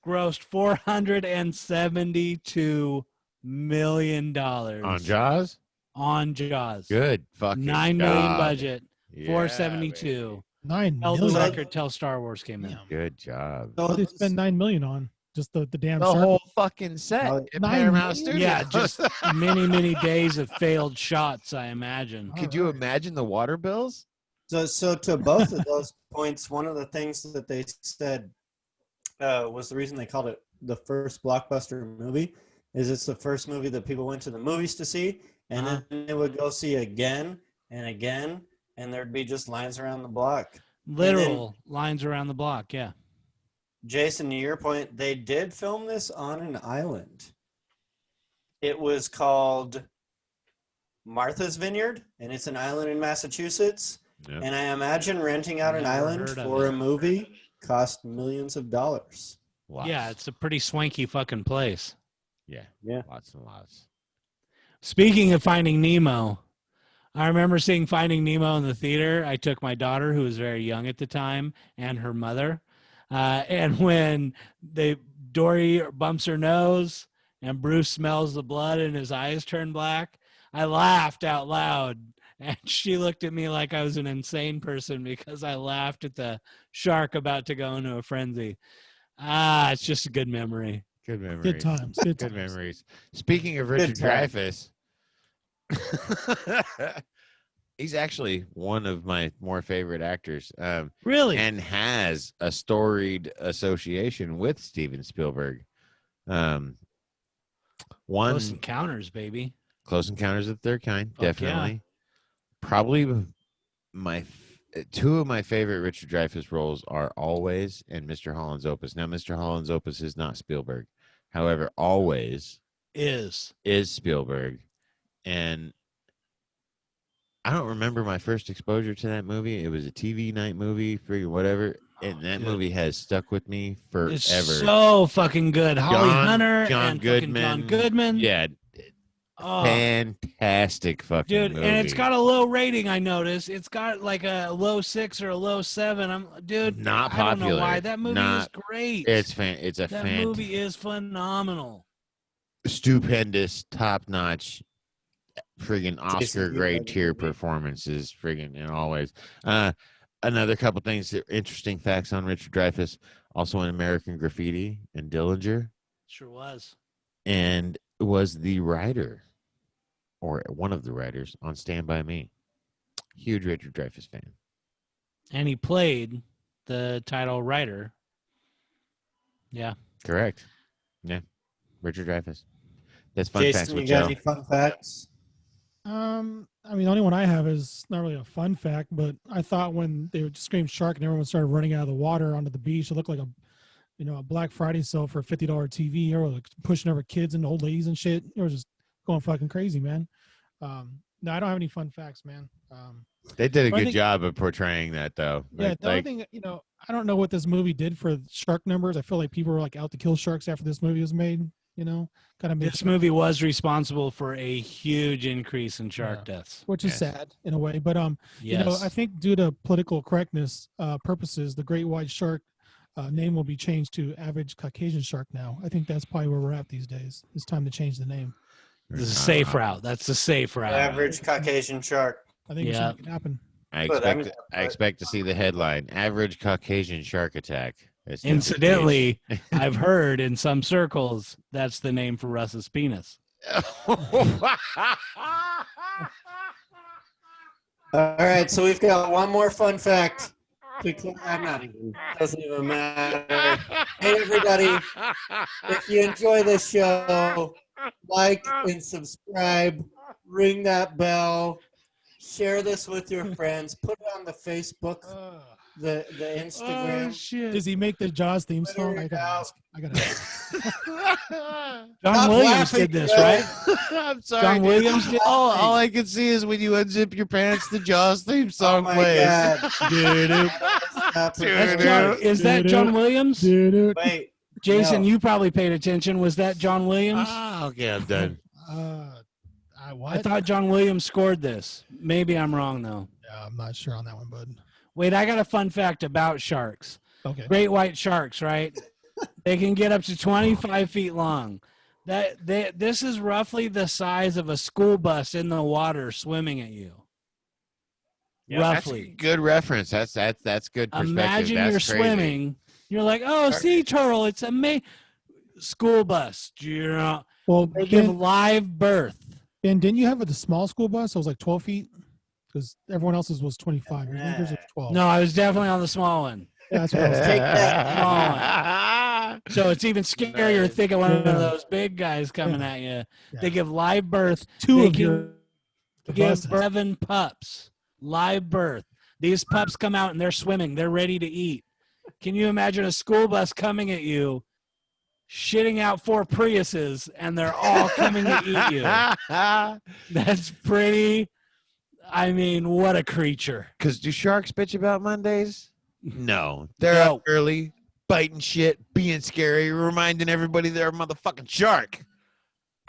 grossed $472 million On Jaws? on Jaws. Good fucking $9 million job. budget, Yeah, 472. 9 Held the million. record till Star Wars came in. Damn. baby. Good job. What did they spend 9 million on? Just the damn The shark. whole fucking set Oh, at 9 Paramount million? Studios. Yeah, just many, many days of failed shots, I imagine. Could you imagine the water bills? So to both of those points, one of the things that they said was the reason they called it the first blockbuster movie is it's the first movie that people went to the movies to see, and Uh-huh. then they would go see again and again, and there'd be just lines around the block. Literal lines around the block, yeah. Jason, to your point, they did film this on an island. It was called Martha's Vineyard, and it's an island in Massachusetts. Yep. And I imagine renting out an Never island heard of for it. a movie cost millions of dollars. Lots. Yeah, it's a pretty swanky fucking place. Yeah. Yeah. Lots and lots. Speaking of Finding Nemo, I remember seeing Finding Nemo in the theater. I took my daughter, who was very young at the time, and her mother. And when Dory bumps her nose and Bruce smells the blood and his eyes turn black, I laughed out loud. And she looked at me like I was an insane person because I laughed at the shark about to go into a frenzy. It's just a good memory. Good memories. Good times. Good Good times. memories. Speaking of Good Richard times. Dreyfuss, he's actually one of my more favorite actors. Really? And has a storied association with Steven Spielberg. One Close Encounters, baby. Close Encounters of the Third Kind, Fuck yeah. definitely. Probably two of my favorite Richard Dreyfuss roles are Always and Mr. Holland's Opus. Now, Mr. Holland's Opus is not Spielberg. However, Always Is Spielberg. And I don't remember my first exposure to that movie. It was a TV night movie, freaking whatever. And that movie has stuck with me forever. It's so fucking good. Holly Hunter and fucking John Goodman. Yeah. Oh, Fantastic fucking dude, movie. and it's got a low rating, I noticed. It's got like a low 6 or a low 7. Dude, not I don't know popular. why. That movie is great. It's that movie is phenomenal. Stupendous, top-notch, friggin' Oscar Jason, grade tier performances, friggin' and Always. Another couple things, interesting facts on Richard Dreyfuss, also in American Graffiti and Dillinger, Sure was. and was the writer, or one of the writers, on Stand By Me. Huge Richard Dreyfuss fan. And he played the title writer. Yeah. Correct. Yeah. Richard Dreyfuss. That's fun facts Jason, you with got Joe. any fun facts? I mean, the only one I have is not really a fun fact, but I thought when they would scream shark and everyone started running out of the water onto the beach, it looked like a Black Friday sale for a $50 TV, or like pushing over kids and old ladies and shit. It was just going fucking crazy, man. No, I don't have any fun facts, man. They did a But I good think- job of portraying that, though. Yeah, the only thing, I don't know what this movie did for shark numbers. I feel like people were like out to kill sharks after this movie was made. Kind of makes This movie was responsible for a huge increase in shark deaths. which is Yes. sad in a way. But Yes. I think due to political correctness purposes, the great white shark name will be changed to average Caucasian shark now. I think that's probably where we're at these days. It's time to change the name. This is a safe route. That's the safe route. Average Caucasian shark. I think it's Yeah. something can happen. I But, I expect mean, I expect to see the headline: "Average Caucasian shark attack." That's not the Incidentally, I've heard in some circles that's the name for Russ's penis. case. All right, so we've got one more fun fact. I'm not even. Doesn't even matter. Hey, everybody! If you enjoy this show, like and subscribe. Ring that bell. Share this with your friends. Put it on the Facebook, the Instagram. Oh shit! Does he make the Jaws theme Twitter song? I gotta out. ask. I gotta ask. John Stop Williams laughing, did this, Joe. right? I'm sorry. John dude. Williams did. All I can see is when you unzip your pants, the Jaws theme Oh song my plays. God. That's John, is that John Williams? Dude. Wait, Jason, No. you probably paid attention. Was that John Williams? Ah, okay, I'm done. What? I thought John Williams scored this. Maybe I'm wrong, though. Yeah, I'm not sure on that one, bud. Wait, I got a fun fact about sharks. Okay. Great white sharks, right? They can get up to 25 feet long. This is roughly the size of a school bus in the water swimming at you. Yeah, That's a roughly. good reference. That's good perspective. Imagine That's you're crazy. swimming. You're like, oh, sea turtle. It's a school bus. Well, They give live birth. Ben, didn't you have the small school bus? It was like 12 feet? Because everyone else's was 25. Your neighbors was 12. No, I was definitely on the small one. Yeah, that's what I was Take thinking. that. So it's even scarier Nice. thinking one of Yeah. those big guys coming at you. Yeah. They give live birth. Two They of can your give buses. Brevin pups live birth. These pups come out and they're swimming. They're ready to eat. Can you imagine a school bus coming at you shitting out 4 Priuses, and they're all coming to eat you. That's pretty. I mean, what a creature. Because do sharks bitch about Mondays? No. They're No. up early, biting shit, being scary, reminding everybody they're a motherfucking shark.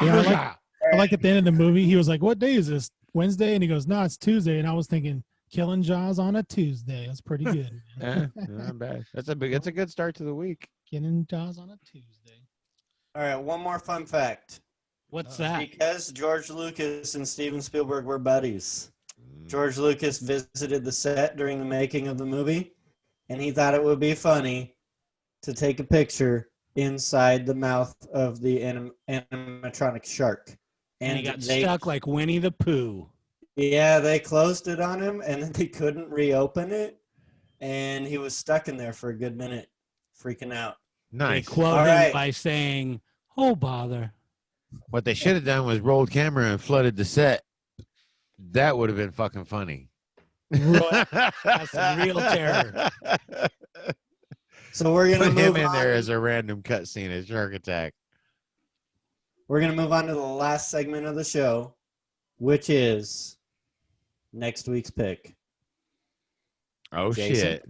Yeah, I like at the end of the movie, he was like, "What day is this? Wednesday?" And he goes, "No, it's Tuesday." And I was thinking, killing Jaws on a Tuesday. That's pretty good. Man. Not bad. That's a good start to the week. Killing Jaws on a Tuesday. All right, one more fun fact. What's that? Because George Lucas and Steven Spielberg were buddies, George Lucas visited the set during the making of the movie, and he thought it would be funny to take a picture inside the mouth of the animatronic shark. And he got stuck like Winnie the Pooh. Yeah, they closed it on him, and then they couldn't reopen it, and he was stuck in there for a good minute, freaking out. They Nice. quote him by saying, "Oh, bother." What they should have done was rolled camera and flooded the set. That would have been fucking funny. That's real terror. So we're going to Put move him in on. there as a random cutscene, a shark attack. We're going to move on to the last segment of the show, which is next week's pick. Oh, Jason? shit.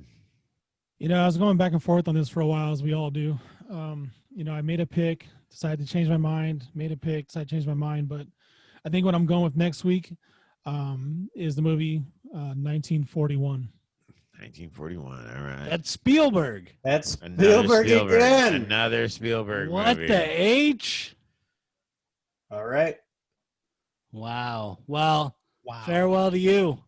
You know, I was going back and forth on this for a while, as we all do. You know, I made a pick, decided to change my mind, made a pick, decided to change my mind. But I think what I'm going with next week is the movie 1941. 1941. All right. That's Spielberg. That's Another Spielberg again. Another Spielberg What movie. the H? All right. Wow. Well, Wow. farewell to you.